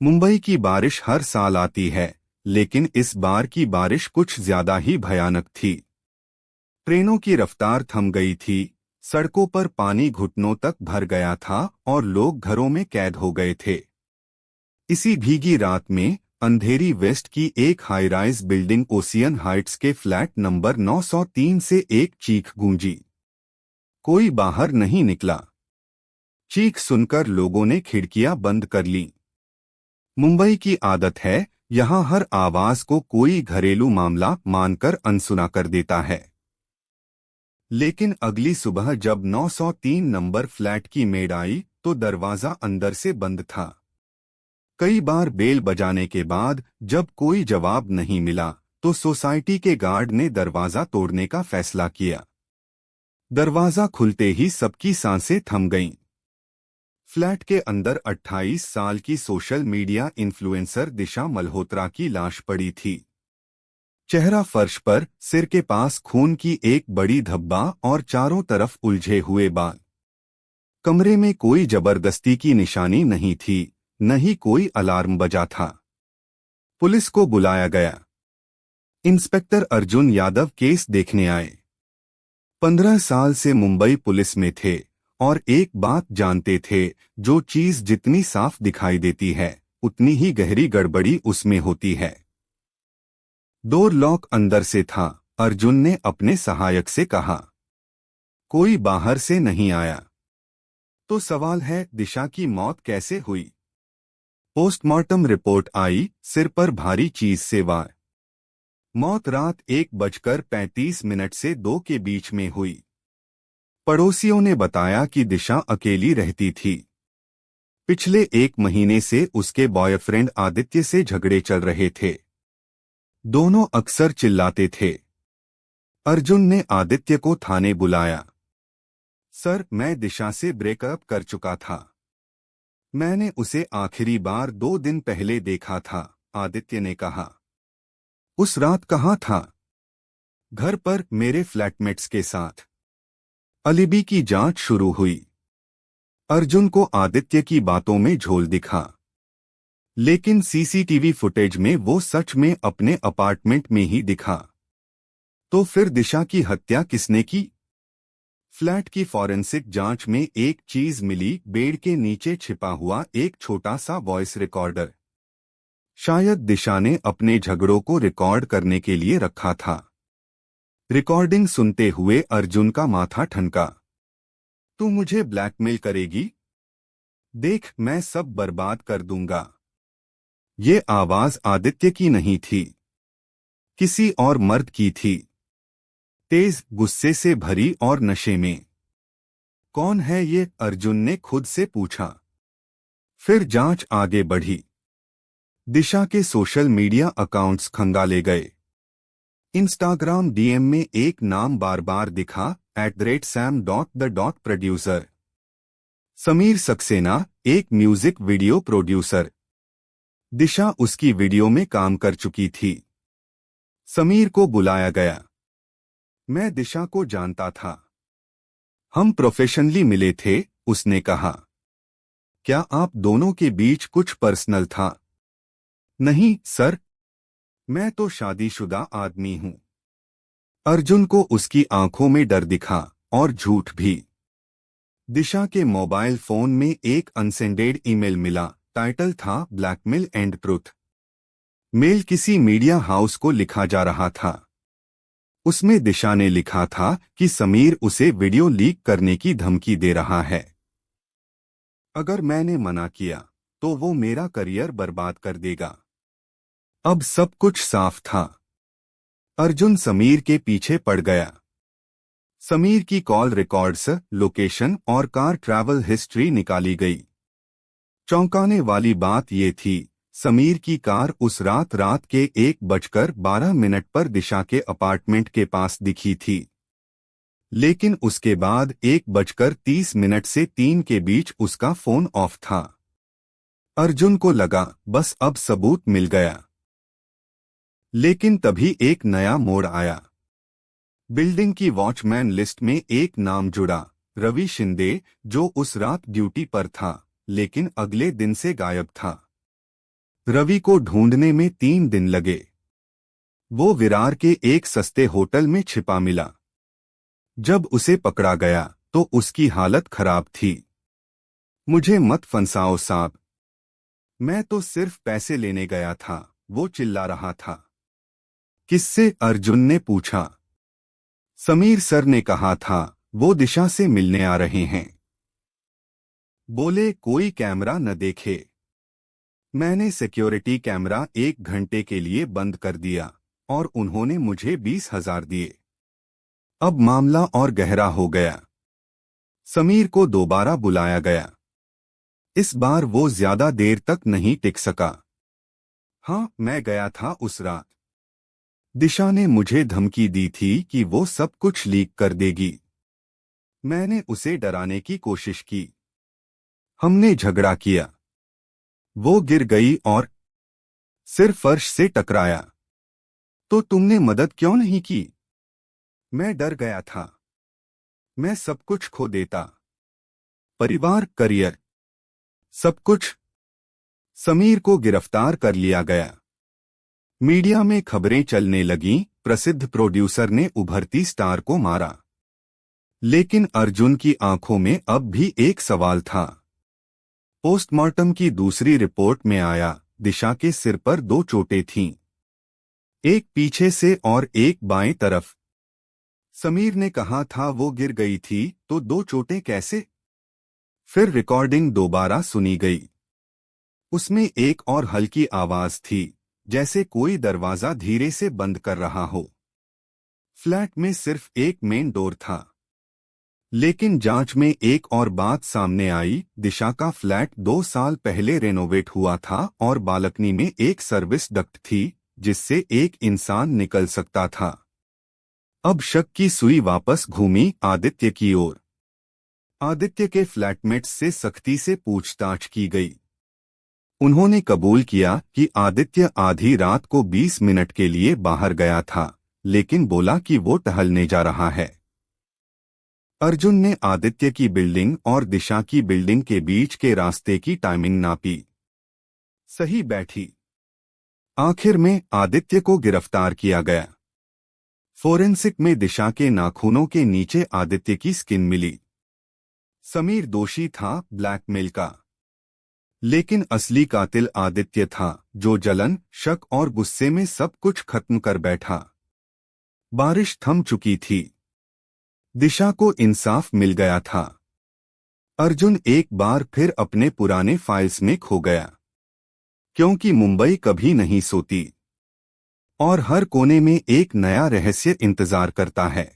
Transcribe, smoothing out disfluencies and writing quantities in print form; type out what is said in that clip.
मुंबई की बारिश हर साल आती है, लेकिन इस बार की बारिश कुछ ज्यादा ही भयानक थी। ट्रेनों की रफ्तार थम गई थी, सड़कों पर पानी घुटनों तक भर गया था और लोग घरों में कैद हो गए थे। इसी भीगी रात में अंधेरी वेस्ट की एक high rise building ocean Heights के फ्लैट नंबर 903 से एक चीख गूंजी। कोई बाहर नहीं निकला। चीख सुनकर लोगों ने खिड़कियां बंद कर लीं। मुंबई की आदत है, यहां हर आवाज को कोई घरेलू मामला मानकर अनसुना कर देता है। लेकिन अगली सुबह जब 903 नंबर फ्लैट की मेड आई तो दरवाजा अंदर से बंद था। कई बार बेल बजाने के बाद जब कोई जवाब नहीं मिला तो सोसाइटी के गार्ड ने दरवाजा तोड़ने का फैसला किया। दरवाजा खुलते ही सबकी सांसें थम गईं। फ्लैट के अंदर 28 साल की सोशल मीडिया इन्फ्लुएंसर दिशा मल्होत्रा की लाश पड़ी थी। चेहरा फर्श पर, सिर के पास खून की एक बड़ी धब्बा और चारों तरफ उलझे हुए बाल। कमरे में कोई जबरदस्ती की निशानी नहीं थी, न ही कोई अलार्म बजा था। पुलिस को बुलाया गया। इंस्पेक्टर अर्जुन यादव केस देखने आए। 15 साल से मुंबई पुलिस में थे और एक बात जानते थे, जो चीज जितनी साफ दिखाई देती है उतनी ही गहरी गड़बड़ी उसमें होती है। डोर लॉक अंदर से था। अर्जुन ने अपने सहायक से कहा, कोई बाहर से नहीं आया। तो सवाल है, दिशा की मौत कैसे हुई? पोस्टमार्टम रिपोर्ट आई, सिर पर भारी चीज से वार। मौत रात 1:35 से 2 के बीच में हुई। पड़ोसियों ने बताया कि दिशा अकेली रहती थी। पिछले 1 महीने से उसके बॉयफ्रेंड आदित्य से झगड़े चल रहे थे। दोनों अक्सर चिल्लाते थे। अर्जुन ने आदित्य को थाने बुलाया। सर, मैं दिशा से ब्रेकअप कर चुका था। मैंने उसे आखिरी बार 2 दिन पहले देखा था, आदित्य ने कहा। उस रात कहाँ था? घर पर, मेरे फ्लैटमेट्स के साथ। अलिबी की जांच शुरू हुई। अर्जुन को आदित्य की बातों में झोल दिखा, लेकिन सीसीटीवी फुटेज में वो सच में अपने अपार्टमेंट में ही दिखा। तो फिर दिशा की हत्या किसने की? फ्लैट की फॉरेंसिक जांच में एक चीज मिली, बेड के नीचे छिपा हुआ एक छोटा सा वॉइस रिकॉर्डर। शायद दिशा ने अपने झगड़ों को रिकॉर्ड करने के लिए रखा था। रिकॉर्डिंग सुनते हुए अर्जुन का माथा ठनका। तू मुझे ब्लैकमेल करेगी? देख, मैं सब बर्बाद कर दूंगा। ये आवाज आदित्य की नहीं थी, किसी और मर्द की थी, तेज, गुस्से से भरी और नशे में। कौन है ये? अर्जुन ने खुद से पूछा। फिर जांच आगे बढ़ी। दिशा के सोशल मीडिया अकाउंट्स खंगाले गए। इंस्टाग्राम डीएम में एक नाम बार बार दिखा, @sam.the.producer। समीर सक्सेना, एक म्यूजिक वीडियो प्रोड्यूसर। दिशा उसकी वीडियो में काम कर चुकी थी। समीर को बुलाया गया। मैं दिशा को जानता था, हम प्रोफेशनली मिले थे, उसने कहा। क्या आप दोनों के बीच कुछ पर्सनल था? नहीं सर, मैं तो शादीशुदा आदमी हूं। अर्जुन को उसकी आंखों में डर दिखा, और झूठ भी। दिशा के मोबाइल फोन में एक अनसेंडेड ईमेल मिला। टाइटल था, ब्लैकमेल एंड ट्रुथ। मेल किसी मीडिया हाउस को लिखा जा रहा था। उसमें दिशा ने लिखा था कि समीर उसे वीडियो लीक करने की धमकी दे रहा है। अगर मैंने मना किया तो वो मेरा करियर बर्बाद कर देगा। अब सब कुछ साफ था। अर्जुन समीर के पीछे पड़ गया। समीर की कॉल रिकॉर्ड्स, लोकेशन और कार ट्रैवल हिस्ट्री निकाली गई। चौंकाने वाली बात ये थी, समीर की कार उस रात के 1:12 पर दिशा के अपार्टमेंट के पास दिखी थी। लेकिन उसके बाद 1:30 से 3 के बीच उसका फोन ऑफ था। अर्जुन को लगा, बस अब सबूत मिल गया। लेकिन तभी एक नया मोड़ आया। बिल्डिंग की वॉचमैन लिस्ट में एक नाम जुड़ा, रवि शिंदे, जो उस रात ड्यूटी पर था, लेकिन अगले दिन से गायब था। रवि को ढूंढने में 3 दिन लगे। वो विरार के एक सस्ते होटल में छिपा मिला। जब उसे पकड़ा गया तो उसकी हालत खराब थी। मुझे मत फंसाओ साहब, मैं तो सिर्फ पैसे लेने गया था, वो चिल्ला रहा था। किससे? अर्जुन ने पूछा। समीर सर ने कहा था, वो दिशा से मिलने आ रहे हैं। बोले कोई कैमरा न देखे। मैंने सिक्योरिटी कैमरा 1 घंटे के लिए बंद कर दिया और उन्होंने मुझे 20,000 दिए। अब मामला और गहरा हो गया। समीर को दोबारा बुलाया गया। इस बार वो ज्यादा देर तक नहीं टिक सका। हाँ, मैं गया था उस रात। दिशा ने मुझे धमकी दी थी कि वो सब कुछ लीक कर देगी। मैंने उसे डराने की कोशिश की। हमने झगड़ा किया। वो गिर गई और सिर फर्श से टकराया। तो तुमने मदद क्यों नहीं की? मैं डर गया था। मैं सब कुछ खो देता। परिवार, करियर, सब कुछ। समीर को गिरफ्तार कर लिया गया। मीडिया में खबरें चलने लगीं, प्रसिद्ध प्रोड्यूसर ने उभरती स्टार को मारा। लेकिन अर्जुन की आंखों में अब भी एक सवाल था। पोस्टमार्टम की दूसरी रिपोर्ट में आया, दिशा के सिर पर 2 चोटें थीं, एक पीछे से और एक बाएं तरफ। समीर ने कहा था वो गिर गई थी, तो 2 चोटें कैसे? फिर रिकॉर्डिंग दोबारा सुनी गई। उसमें एक और हल्की आवाज थी, जैसे कोई दरवाजा धीरे से बंद कर रहा हो। फ्लैट में सिर्फ एक मेन डोर था। लेकिन जांच में एक और बात सामने आई। दिशा का फ्लैट 2 साल पहले रेनोवेट हुआ था और बालकनी में एक सर्विस डक्ट थी जिससे एक इंसान निकल सकता था। अब शक की सुई वापस घूमी आदित्य की ओर। आदित्य के फ्लैटमेट्स से सख्ती से पूछताछ की गई। उन्होंने कबूल किया कि आदित्य आधी रात को 20 मिनट के लिए बाहर गया था, लेकिन बोला कि वो टहलने जा रहा है। अर्जुन ने आदित्य की बिल्डिंग और दिशा की बिल्डिंग के बीच के रास्ते की टाइमिंग नापी। सही बैठी। आखिर में आदित्य को गिरफ्तार किया गया। फोरेंसिक में दिशा के नाखूनों के नीचे आदित्य की स्किन मिली। समीर दोषी था ब्लैकमेल का, लेकिन असली कातिल आदित्य था, जो जलन, शक और गुस्से में सब कुछ खत्म कर बैठा। बारिश थम चुकी थी। दिशा को इंसाफ मिल गया था। अर्जुन एक बार फिर अपने पुराने फाइल्स में खो गया, क्योंकि मुंबई कभी नहीं सोती और हर कोने में एक नया रहस्य इंतजार करता है।